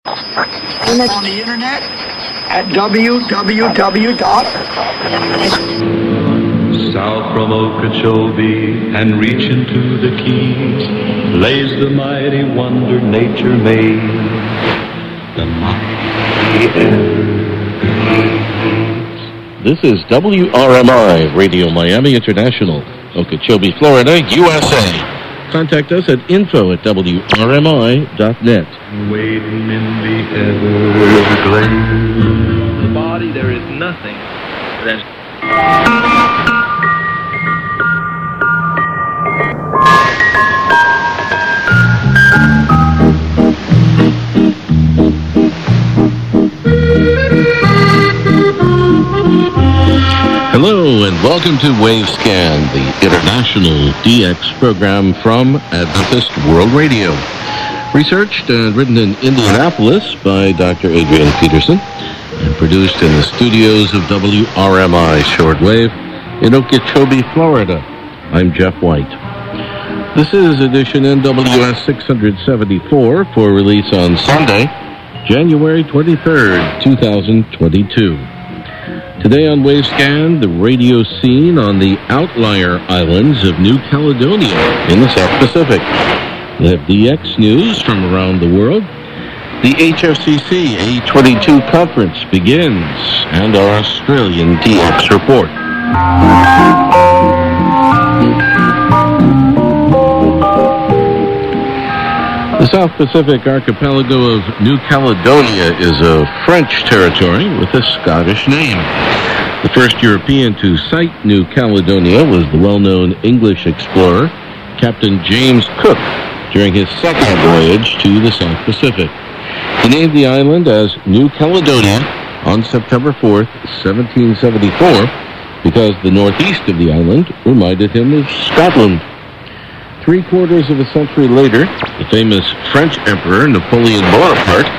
On the internet at www. South from Okeechobee and reach into the Keys lays the mighty wonder nature made. The mighty Everglades. This is WRMI Radio Miami International, Okeechobee, Florida, USA. Contact us at info@wrmi.net. Waiting in the Everglades. The body, there is nothing that... Hello and welcome to Wavescan, the international DX program from Adventist World Radio. Researched and written in Indianapolis by Dr. Adrian Peterson and produced in the studios of WRMI Shortwave in Okeechobee, Florida. I'm Jeff White. This is edition NWS 674 for release on Sunday, January 23rd, 2022. Today on Wavescan, the radio scene on the outlier islands of New Caledonia in the South Pacific. We have DX news from around the world. The HFCC A22 conference begins, and our Australian DX report. The South Pacific archipelago of New Caledonia is a French territory with a Scottish name. The first European to sight New Caledonia was the well-known English explorer, Captain James Cook, during his second voyage to the South Pacific. He named the island as New Caledonia on September 4th, 1774, because the northeast of the island reminded him of Scotland. 3/4 of a century later, the famous French Emperor Napoleon Bonaparte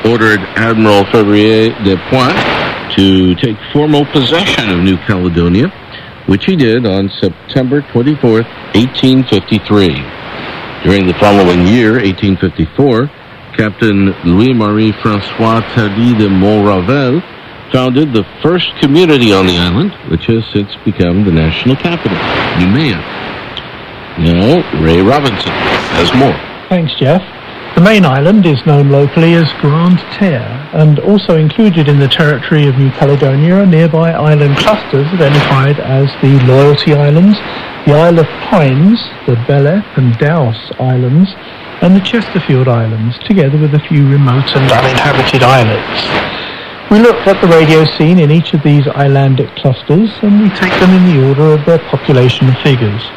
ordered Admiral Febrier de Pointe to take formal possession of New Caledonia, which he did on September 24th, 1853. During the following year, 1854, Captain Louis-Marie François Tardy de Montravel founded the first community on the island, which has since become the national capital, Noumea. Now, Ray Robinson has more. Thanks, Jeff. The main island is known locally as Grande Terre, and also included in the territory of New Caledonia are nearby island clusters identified as the Loyalty Islands, the Isle of Pines, the Belle and Dowse Islands, and the Chesterfield Islands, together with a few remote and uninhabited islets. We looked at the radio scene in each of these islandic clusters, and we take them in the order of their population figures.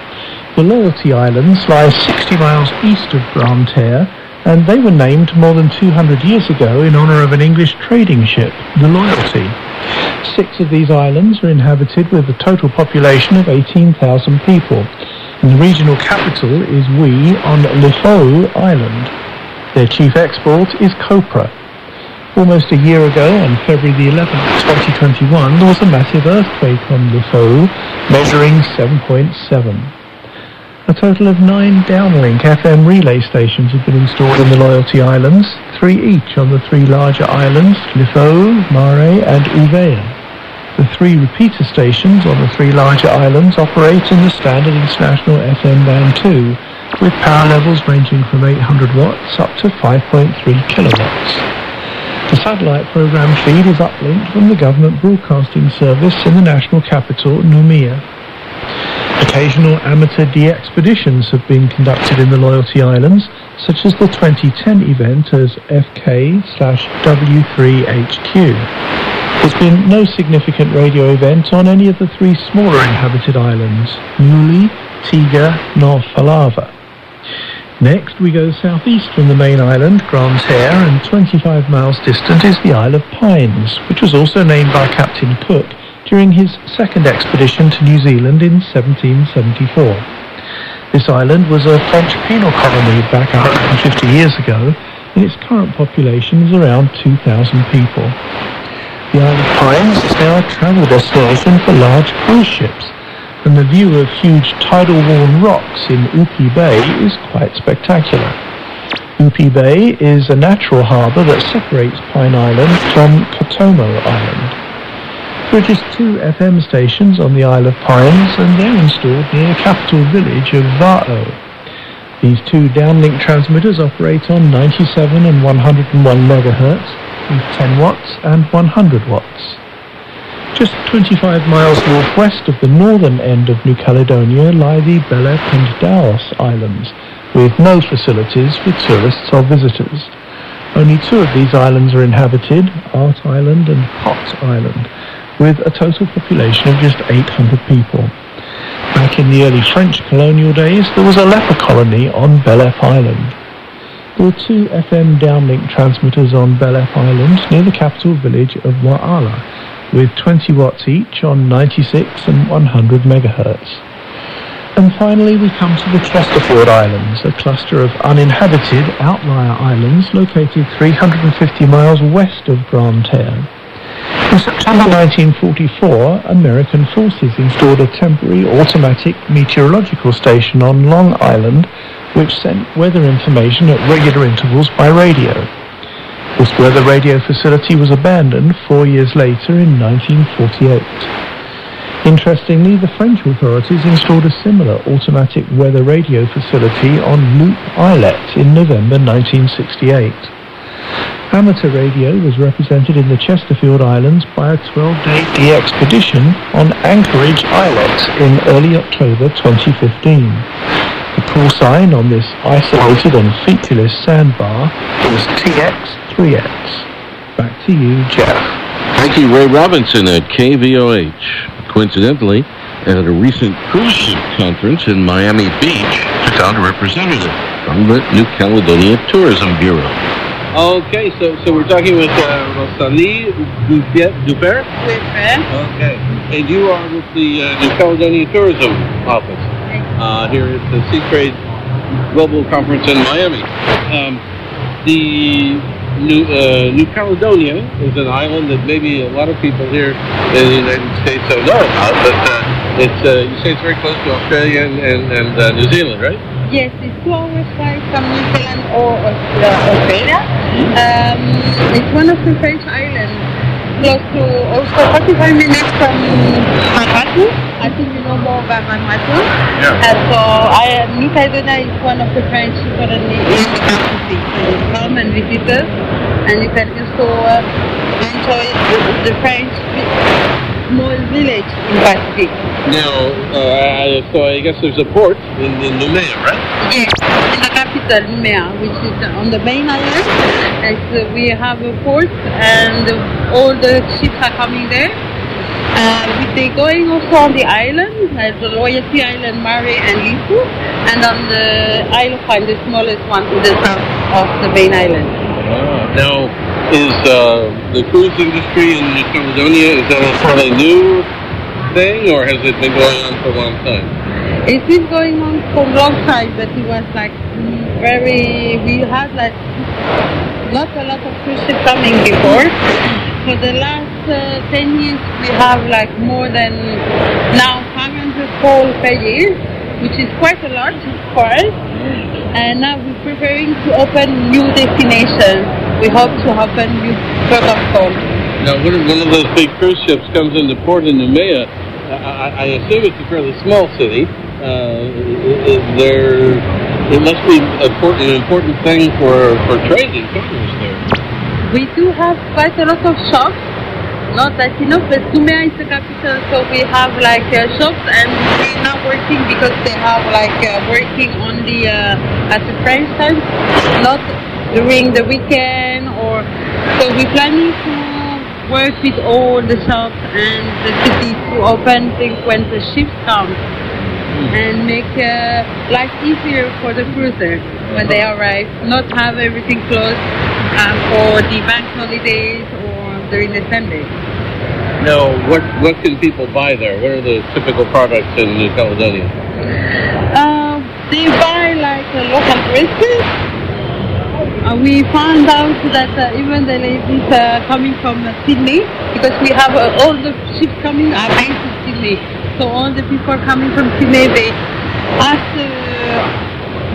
The Loyalty Islands lie 60 miles east of Grande Terre, and they were named more than 200 years ago in honor of an English trading ship, the Loyalty. 6 of these islands are inhabited with a total population of 18,000 people, and the regional capital is Wee on Lefou Island. Their chief export is copra. Almost a year ago, on February the 11th, 2021, there was a massive earthquake on Lefou, measuring 7.7. A total of 9 downlink FM relay stations have been installed in the Loyalty Islands, 3 each on the 3 larger islands, Lefou, Mare and Uveia. The 3 repeater stations on the 3 larger islands operate in the standard international FM band 2, with power levels ranging from 800 watts up to 5.3 kilowatts. The satellite program feed is uplinked from the government broadcasting service in the national capital, Noumea. Occasional amateur de-expeditions have been conducted in the Loyalty Islands, such as the 2010 event as FK/W3HQ. There's been no significant radio event on any of the 3 smaller inhabited islands, Nuli, Tiga, nor Falava. Next, we go southeast from the main island, Grande Terre, and 25 miles distant is the Isle of Pines, which was also named by Captain Cook during his second expedition to New Zealand in 1774. This island was a French penal colony back 150 years ago, and its current population is around 2,000 people. The Isle of Pines is now a travel destination for large cruise ships, and the view of huge tidal-worn rocks in Upi Bay is quite spectacular. Upi Bay is a natural harbour that separates Pine Island from Kotomo Island. There are just 2 FM stations on the Isle of Pines, and they're installed near the capital village of Va'o. These 2 downlink transmitters operate on 97 and 101 megahertz with 10 watts and 100 watts. Just 25 miles northwest of the northern end of New Caledonia lie the Bele Pendaos Islands, with no facilities for tourists or visitors. Only 2 of these islands are inhabited, Art Island and Hot Island, with a total population of just 800 people. Back in the early French colonial days, there was a leper colony on Belep Island. There were 2 FM downlink transmitters on Belep Island near the capital village of Wa'ala, with 20 watts each on 96 and 100 megahertz. And finally we come to the Chesterfield Islands, a cluster of uninhabited outlier islands located 350 miles west of Grande Terre. In September 1944, American forces installed a temporary automatic meteorological station on Long Island which sent weather information at regular intervals by radio. This weather radio facility was abandoned 4 years later in 1948. Interestingly, the French authorities installed a similar automatic weather radio facility on Loup Islet in November 1968. Amateur radio was represented in the Chesterfield Islands by a 12-day de-expedition on Anchorage Islet in early October 2015. The call sign on this isolated and featureless sandbar was TX3X. Back to you, Jeff. Thank you, Ray Robinson at KVOH. Coincidentally, at a recent cruise ship conference in Miami Beach, took out a representative from the New Caledonia Tourism Bureau. Okay, so we're talking with Rosalie Dupert? Okay. And you are with the New Caledonia Tourism Office here at the Sea Trade Global Conference in Miami. The New Caledonia is an island that maybe a lot of people here in the United States don't know about, but it's you say it's very close to Australia and New Zealand, right? Yes, it's 2 hours flight from New Zealand or Australia. It's one of the French islands, close to also 45 minutes from Manhattan. I think you know more about Manhattan. Yeah. So New Caledonia is one of the French colonies in the Pacific. So you come and visit us, and you can also enjoy the French small village in Pacific. Now, so I guess there's a port in Noumea, right? Yes, in the capital, Noumea, which is on the main island. We have a port, and all the ships are coming there. They're going also on the island, like the Loyalty Island, Mare and Lisu, and on the Isle of Pine, the smallest one to the south of the main island. Now, is the cruise industry in New Caledonia, is that a fairly new thing, or has it been going on for a long time? It's been going on for a long time, but it was like we had like not a lot of cruise ships coming before. For the last 10 years, we have like more than now 500 calls per year, which is quite a lot for us. And now we're preparing to open new destinations. We hope to open new protocols. Now, when one of those big cruise ships comes into port in Noumea, I assume it's a fairly small city. It must be an important thing for trading commerce there. We do have quite a lot of shops, not that enough, but Noumea is the capital, so we have like shops, and we're now working because they have like working only at the French time, not during the weekend, or so we're planning to work with all the shops and the cities to open things when the ships come and make life easier for the cruiser when they arrive, not have everything closed for the bank holidays or during the Sunday. Now, what can people buy there? What are the typical products in New Caledonia? They buy like local dresses. We found out that even the ladies coming from Sydney, because we have all the ships coming are based in Sydney. So all the people coming from Sydney, they ask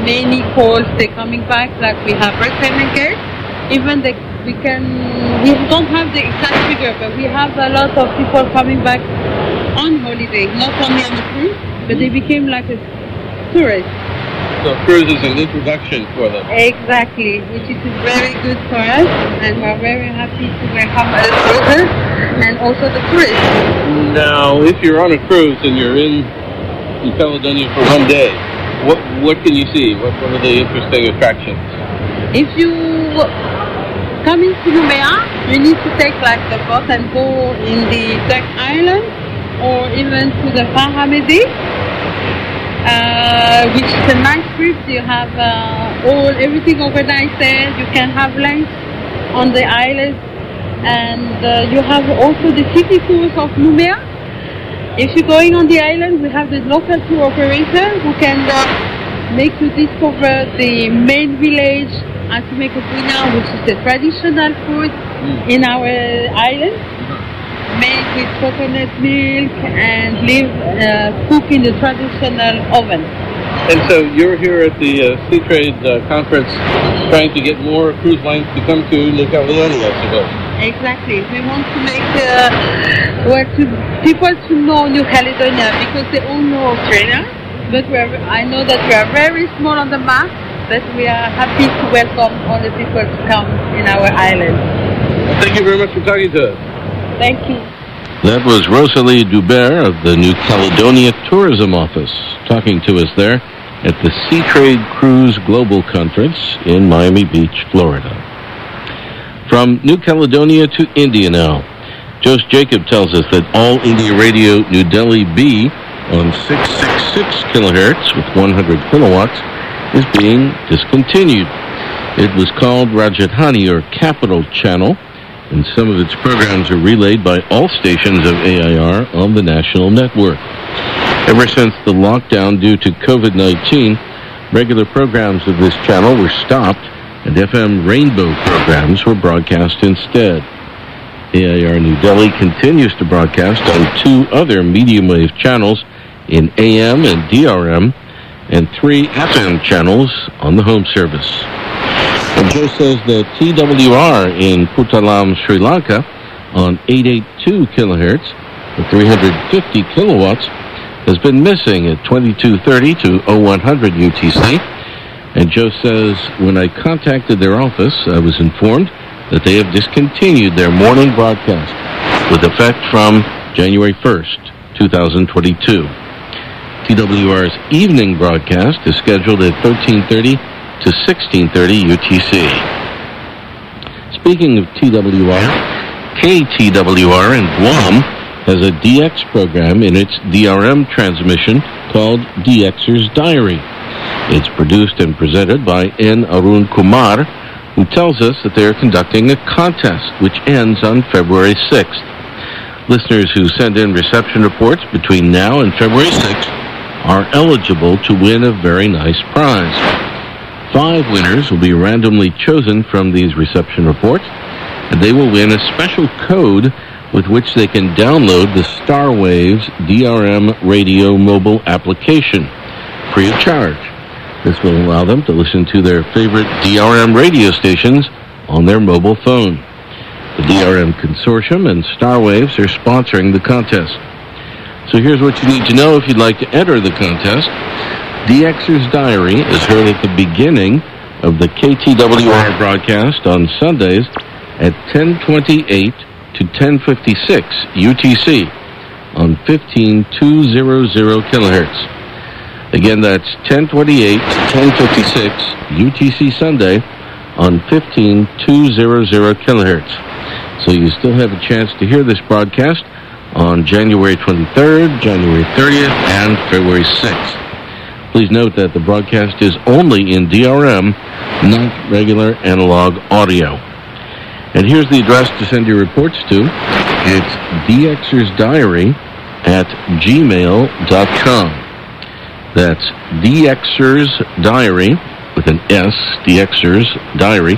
many calls. They're coming back, like we have returning. Even we don't have the exact figure, but we have a lot of people coming back on holiday, not only on the cruise, but they became like a tourist. So cruise is an introduction for them. Exactly, which is very good for us, and we're very happy to welcome other cruisers and also the tourists. Now, if you're on a cruise and you're in Caledonia for one day, what can you see? What are the interesting attractions? If you coming to Nouméa, you need to take like the boat and go in the Duck Island or even to the Paramedi, which is a nice trip. You have everything organized there. You can have lunch on the island, and you have also the city tours of Nouméa. If you're going on the island, we have the local tour operator who can make you discover the main village, Antimecopuina, which is the traditional food in our island, made with coconut milk and cooked in the traditional oven. And so you're here at the Sea Trade Conference trying to get more cruise lines to come to New Caledonia, I suppose. Exactly. We want to make people to know New Caledonia because they all know Australia. But I know that we are very small on the map, but we are happy to welcome all the people to come in our island. Well, thank you very much for talking to us. Thank you. That was Rosalie Dubert of the New Caledonia Tourism Office talking to us there at the Sea Trade Cruise Global Conference in Miami Beach, Florida. From New Caledonia to India now. Jose Jacob tells us that All India Radio New Delhi B on 666 kilohertz with 100 kilowatts is being discontinued. It was called Rajdhani, or Capital Channel, and some of its programs are relayed by all stations of AIR on the national network. Ever since the lockdown due to COVID-19, regular programs of this channel were stopped and FM rainbow programs were broadcast instead. AIR New Delhi continues to broadcast on 2 other medium wave channels in AM and DRM, and 3 FM channels on the home service. And Joe says that TWR in Puttalam, Sri Lanka, on 882 kilohertz with 350 kilowatts, has been missing at 2230 to 0100 UTC. And Joe says, when I contacted their office, I was informed that they have discontinued their morning broadcast with effect from January 1st, 2022. TWR's evening broadcast is scheduled at 1330 to 1630 UTC. Speaking of TWR, KTWR in Guam has a DX program in its DRM transmission called DXer's Diary. It's produced and presented by N. Arun Kumar, who tells us that they are conducting a contest which ends on February 6th. Listeners who send in reception reports between now and February 6th are eligible to win a very nice prize. 5 winners will be randomly chosen from these reception reports, and they will win a special code with which they can download the Starwaves DRM radio mobile application free of charge. This will allow them to listen to their favorite DRM radio stations on their mobile phone. The DRM Consortium and Starwaves are sponsoring the contest. So here's what you need to know if you'd like to enter the contest. DXer's Diary is heard at the beginning of the KTWR broadcast on Sundays at 10:28 to 10:56 UTC on 15200 kilohertz. Again, that's 10:28 to 10:56 UTC Sunday on 15200 kilohertz. So you still have a chance to hear this broadcast on January 23rd, January 30th, and February 6th. Please note that the broadcast is only in DRM, not regular analog audio. And here's the address to send your reports to. It's dxersdiary@gmail.com. That's dxersdiary with an S, dxersdiary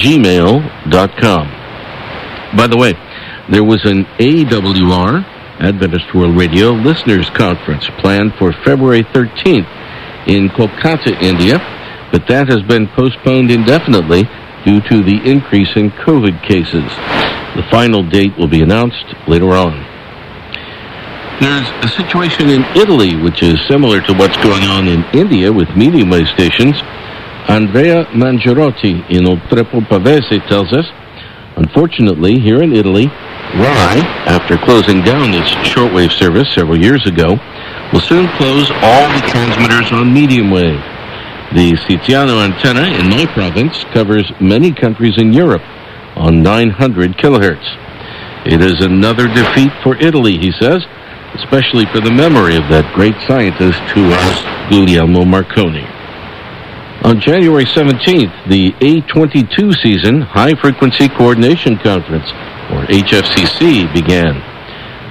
@gmail.com. By the way, there was an AWR, Adventist World Radio Listeners Conference, planned for February 13th in Kolkata, India, but that has been postponed indefinitely due to the increase in COVID cases. The final date will be announced later on. There's a situation in Italy which is similar to what's going on in India with medium wave stations. Andrea Mangiarotti in Oltrepo Pavese tells us, unfortunately, here in Italy, RAI, after closing down its shortwave service several years ago, will soon close all the transmitters on medium wave. The Sitiano antenna in my province covers many countries in Europe on 900 kHz. It is another defeat for Italy, he says, especially for the memory of that great scientist who was Guglielmo Marconi. On January 17th, the A22 season High Frequency Coordination Conference, or HFCC, began.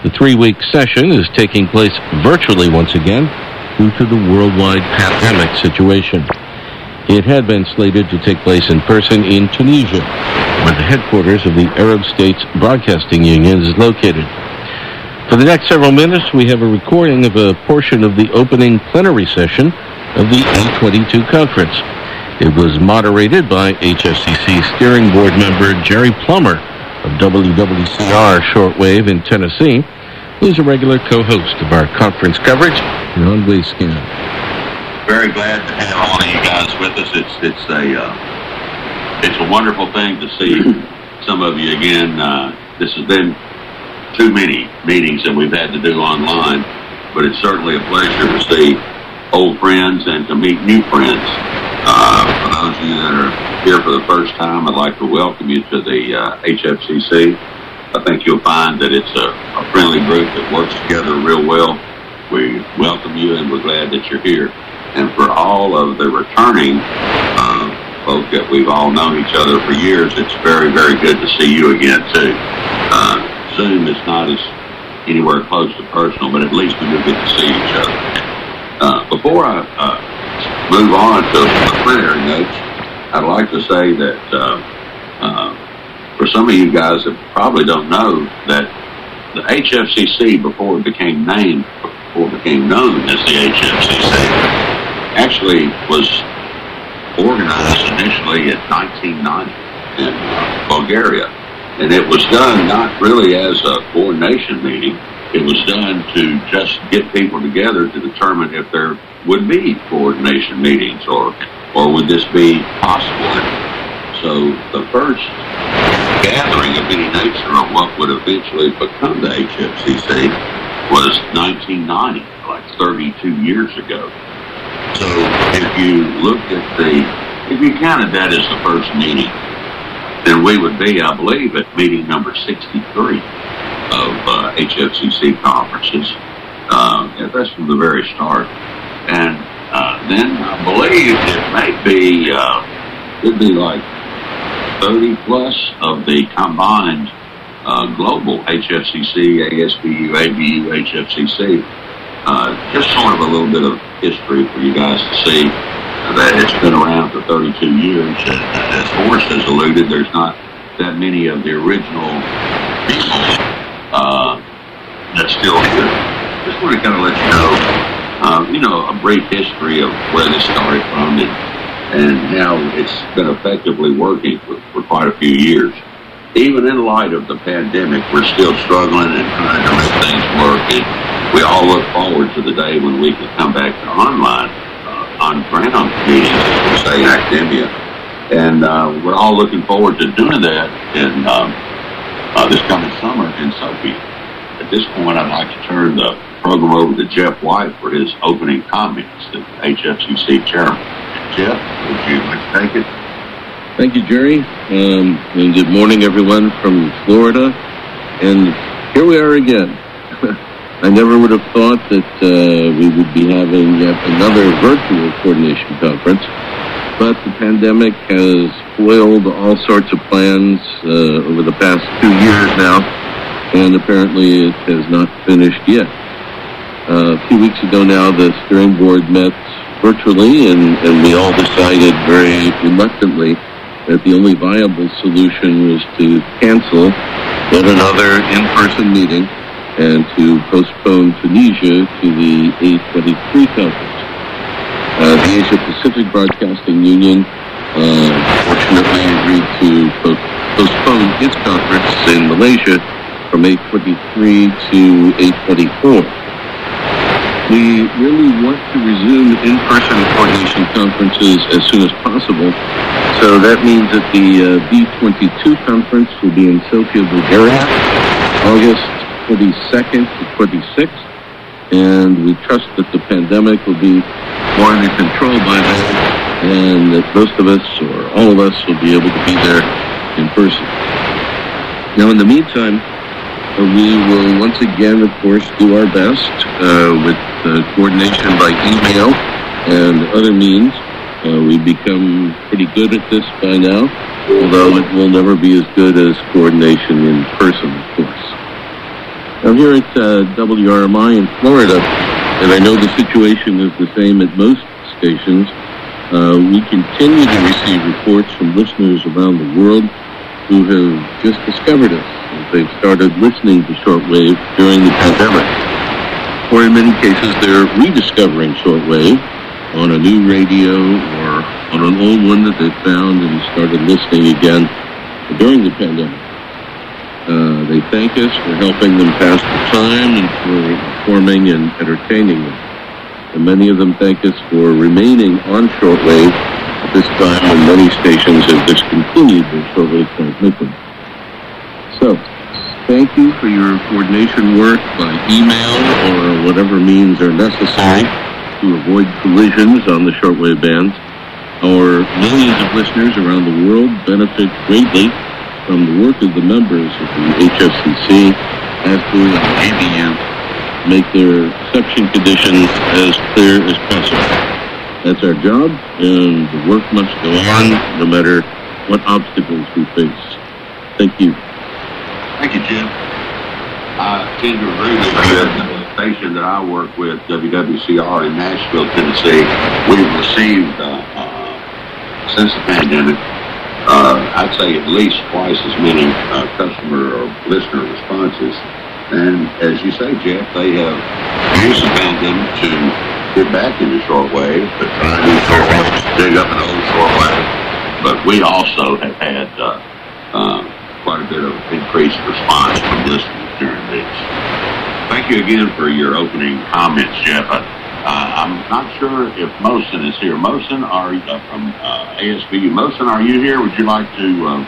The 3-week session is taking place virtually once again due to the worldwide pandemic situation. It had been slated to take place in person in Tunisia, where the headquarters of the Arab States Broadcasting Union is located. For the next several minutes, we have a recording of a portion of the opening plenary session of the A22 conference. It was moderated by HFCC steering board member Jerry Plummer of WWCR Shortwave in Tennessee, who's a regular co-host of our conference coverage here on Wavescan. Very glad to have all of you guys with us. It's a wonderful thing to see some of you again. This has been too many meetings that we've had to do online, but it's certainly a pleasure to see old friends and to meet new friends. For those of you that are here for the first time, I'd like to welcome you to the HFCC. I think you'll find that it's a friendly group that works together real well. We welcome you and we're glad that you're here. And for all of the returning folk that we've all known each other for years, it's very, very good to see you again too. Zoom is not as anywhere close to personal, but at least we do get to see each other. Before I move on to the plenary notes, I'd like to say that for some of you guys that probably don't know, that the HFCC, before it became known as the HFCC, actually was organized initially in 1990 in Bulgaria. And it was done not really as a coordination meeting. It was done to just get people together to determine if there would be coordination meetings or would this be possible. So the first gathering of any nature of what would eventually become the HFCC was 1990, like 32 years ago. So if you looked at if you counted that as the first meeting, then we would be, I believe, at meeting number 63 of HFCC conferences. That's from the very start. And then I believe it may be, it'd be like 30 plus of the combined global HFCC, ASBU, ABU, HFCC. Just sort of a little bit of history for you guys to see that it's been around for 32 years. And as Horace has alluded, there's not that many of the original people that's still here. Just want to kind of let you know, a brief history of where this started from and how it's been effectively working for quite a few years. Even in light of the pandemic, we're still struggling and trying to make things work. And we all look forward to the day when we can come back to online, on-ground meetings, as we say in academia. And we're all looking forward to doing that in this coming summer in Sophie. At this point, I'd like to turn the program over to Jeff White for his opening comments, the HFCC chairman. Jeff, would you like to take it? Thank you, Jerry, and good morning, everyone from Florida. And here we are again. I never would have thought that we would be having yet another virtual coordination conference, but the pandemic has foiled all sorts of plans over the past 2 years now, and apparently it has not finished yet. A few weeks ago now, the steering board met virtually, and we all decided very reluctantly that the only viable solution was to cancel yet another in-person meeting and to postpone Tunisia to the A23 conference. The Asia Pacific Broadcasting Union fortunately agreed to postpone its conference in Malaysia from 8:23 to 8:24. We really want to resume in-person coordination conferences as soon as possible. So that means that the B22 conference will be in Sofia, Bulgaria, August 22nd to 26th. And we trust that the pandemic will be more under control by then, and that most of us, or all of us, will be able to be there in person. Now, in the meantime, we will once again, of course, do our best with coordination by email and other means. We've become pretty good at this by now, although it will never be as good as coordination in person, of course. Now, here at WRMI in Florida, and I know the situation is the same at most stations, we continue to receive reports from listeners around the world who have just discovered us. They've started listening to shortwave during the pandemic. Or in many cases, they're rediscovering shortwave on a new radio or on an old one that they found and started listening again during the pandemic. They thank us for helping them pass the time and for informing and entertaining them. And many of them thank us for remaining on shortwave at this time when many stations have discontinued their shortwave transmission. So, thank you for your coordination work by email or whatever means are necessary to avoid collisions on the shortwave bands. Our millions of listeners around the world benefit greatly from the work of the members of the HFCC, ASBU, and ABU to make their reception conditions as clear as possible. That's our job, and the work must go on no matter what obstacles we face. Thank you. Thank you, Jim. I tend to agree with you. The station that I work with, WWCR in Nashville, Tennessee, we've received, since the pandemic, I'd say at least twice as many customer or listener responses. And as you say, Jeff, they have used the pandemic to get back into shortwave, but try to dig up an old shortwave. But we also have had quite a bit of increased response from listeners during this. Thank you again for your opening comments, Jeff. I'm not sure if Mosen is here. Mosen, are you from ASBU? Mosen, are you here? Would you like to?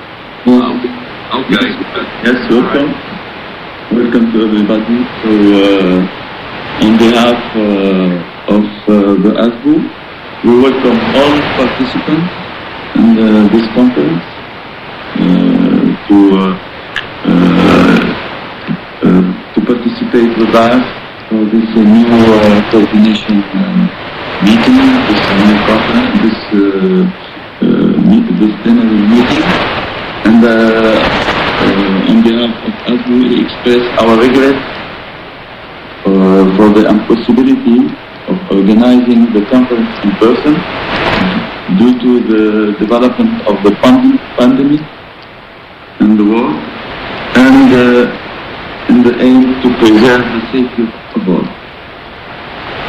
Okay. Yes, welcome. Welcome to everybody. So, on behalf of the ASBU, we welcome all participants in this conference to participate with us for this new coordination meeting, this new conference, this plenary meeting. And on behalf of us, we express our regret for the impossibility of organizing the conference in person due to the development of the pandemic in the world, and in the aim to preserve the safety of all.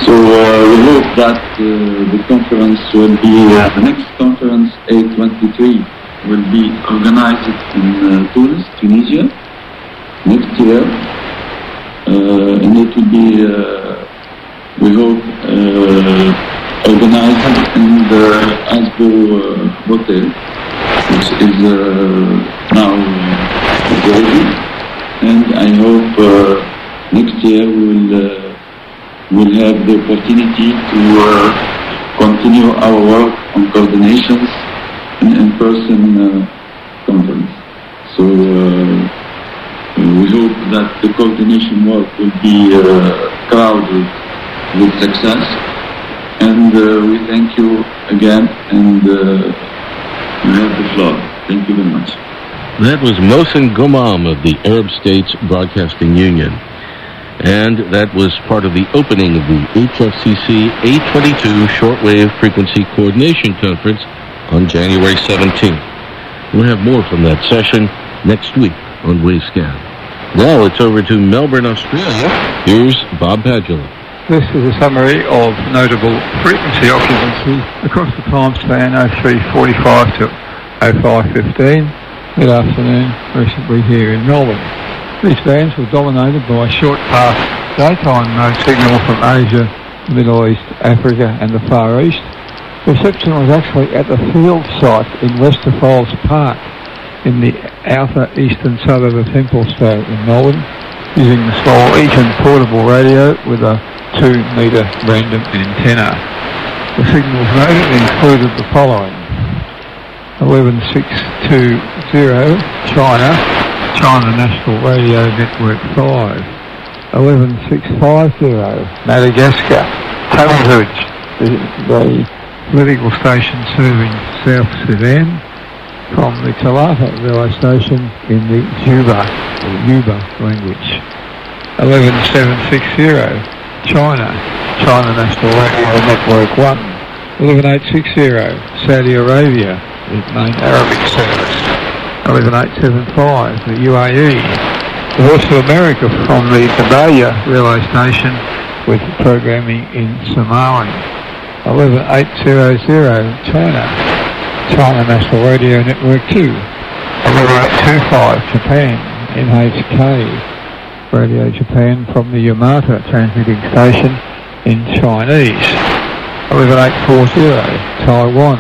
So we hope that the conference will be, the next conference, A23, will be organized in Tunis, Tunisia, next year. And it will be, we hope, organized in the ASBU hotel, which is now ready. And I hope next year we'll have the opportunity to continue our work on coordinations in in-person conference. So we hope that the coordination work will be crowded with success. And we thank you again, and you have the floor. Thank you very much. That was Mohsen Gomam of the Arab States Broadcasting Union. And that was part of the opening of the HFCC A22 Shortwave Frequency Coordination Conference on January 17th. We'll have more from that session next week on Wavescan. Now it's over to Melbourne, Australia. Here's Bob Padula. This is a summary of notable frequency occupancy across the time span 03:45 to 05:15 mid-afternoon recently here in Melbourne. These bands were dominated by a short path daytime mode signal from Asia, the Middle East, Africa and the Far East. Reception was actually at the field site in Westerfolds Park in the outer eastern suburb of Templestowe in Melbourne, using the small Eaton portable radio with a 2-metre random antenna. The signals noted included the following: 11620 China National Radio Network 5, 11650 Madagascar, Tunnel Hoods, the political station serving South Sudan, from the Talata relay station in the Yuba language. 11760 China National Radio Network 1, 11860 Saudi Arabia, the main Arabic service, 11875 the UAE, the Voice of America from the Tabaya relay station with programming in Somali, 11800 China National Radio Network 2, 11825 Japan, NHK Radio Japan from the Yamata transmitting station in Chinese, 11840 Taiwan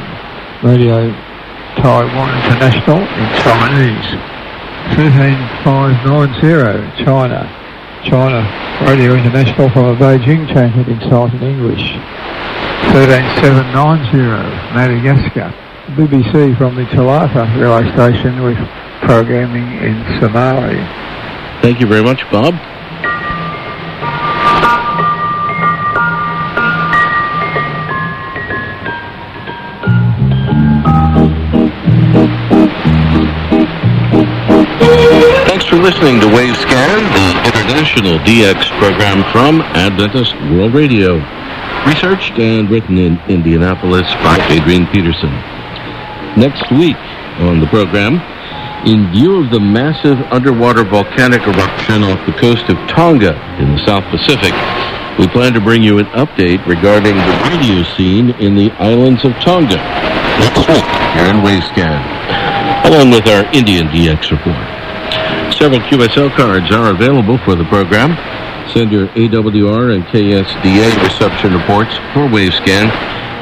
Radio Taiwan International in Chinese, 13590 China Radio International from a Beijing transmitting site in English, 13790 Madagascar, BBC from the Talata relay station with programming in Somali. Thank you very much, Bob. Thanks for listening to Wavescan, the international DX program from Adventist World Radio. Researched and written in Indianapolis by Adrian Peterson. Next week on the program, in view of the massive underwater volcanic eruption off the coast of Tonga in the South Pacific, we plan to bring you an update regarding the radio scene in the islands of Tonga next week here in Wavescan, along with our Indian DX report. Several QSL cards are available for the program. Send your AWR and KSDA reception reports for Wavescan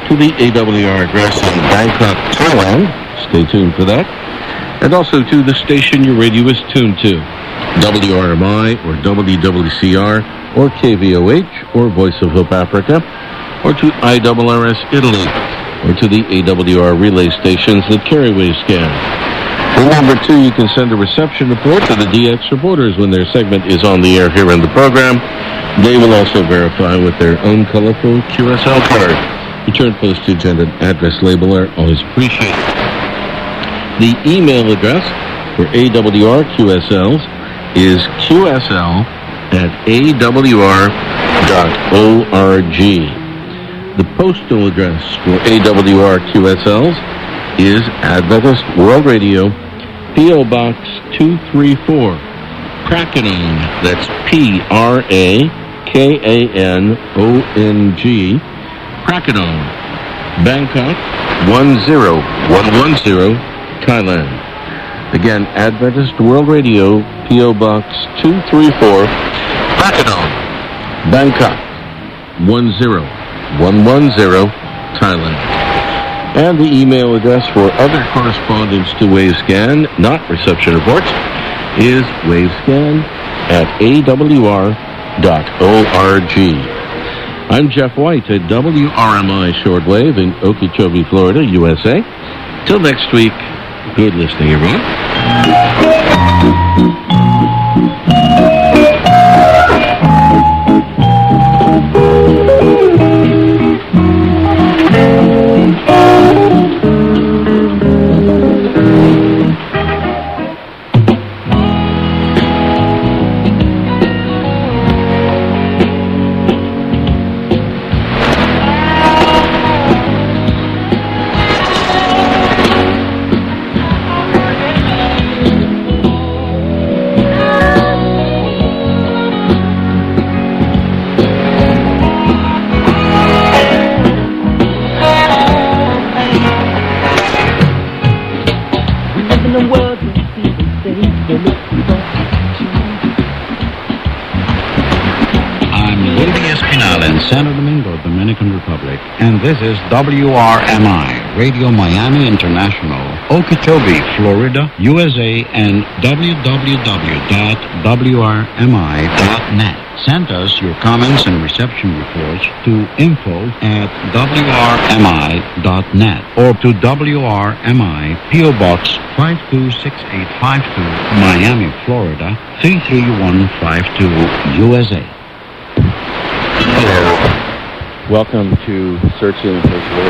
to the AWR address in Bangkok, Thailand. Stay tuned for that. And also to the station your radio is tuned to, WRMI or WWCR or KVOH or Voice of Hope Africa, or to IRRS Italy, or to the AWR relay stations that carry Wavescan. Remember, too, you can send a reception report to the DX reporters when their segment is on the air here in the program. They will also verify with their own colorful QSL card. Return postage and an address label are always appreciated. The email address for AWR QSLs is qsl@awr.org. The postal address for AWR QSLs is Adventist World Radio, P.O. Box 234, Prakanong, that's Prakanong, Prakanong, Bangkok 10110, Thailand. Again, Adventist World Radio, P.O. Box 234, Prakanong, Bangkok 10110, Thailand. And the email address for other correspondence to Wavescan, not reception reports, is wavescan@awr.org. I'm Jeff White at WRMI Shortwave in Okeechobee, Florida, USA. Till next week, good listening, everyone. I'm Rudy Espinal in Santo Domingo, Dominican Republic, and this is WRMI, Radio Miami International, Okeechobee, Florida, USA, and www.wrmi.net. Send us your comments and reception reports to info@wrmi.net or to WRMI, P.O. Box 526852, Miami, Florida 33152, USA. Hello. Welcome to Searching His Word.